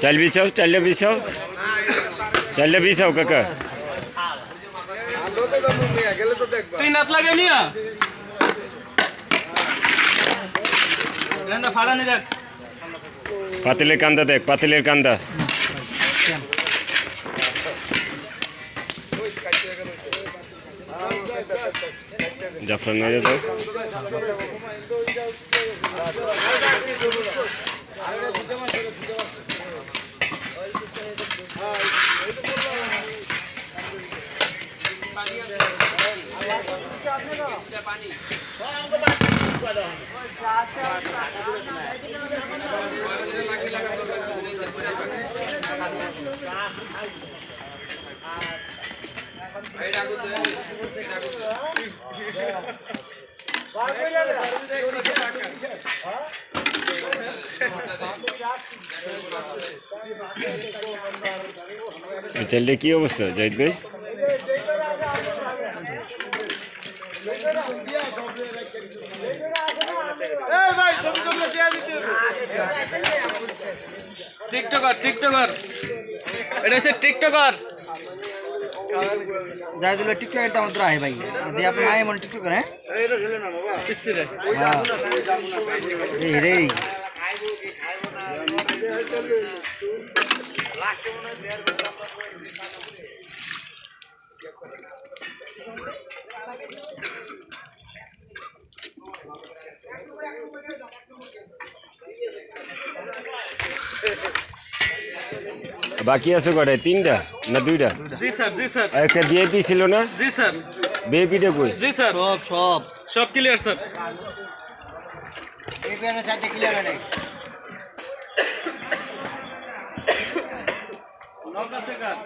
চাল বিছাও চালটা বিছাও কাকা তুই নাত লাগে নিয়া ফাড়ানি দেখ পাতিলের কান্দা দেখ পাতিলের কান্দা জাফরান মেরে দাও চললে কি অবস্থা জাহিদ ভাই টিকটকার এটা হচ্ছে টিকটকার जायद भाई टिकटॉक करता हूं है भाई दे अपन आए मन टिकटॉक करें এটা খেলে না বাবা কিচ্ছু রে ए रे বাকি আছে কটা তিনটা না দুইটা জি স্যার একটা ভিআইপি ছিল না জি স্যার ভিআইপিটা কই জি স্যার সব ক্লিয়ার স্যার एक में चाटे क्लियर है नहीं নৌকা সে কার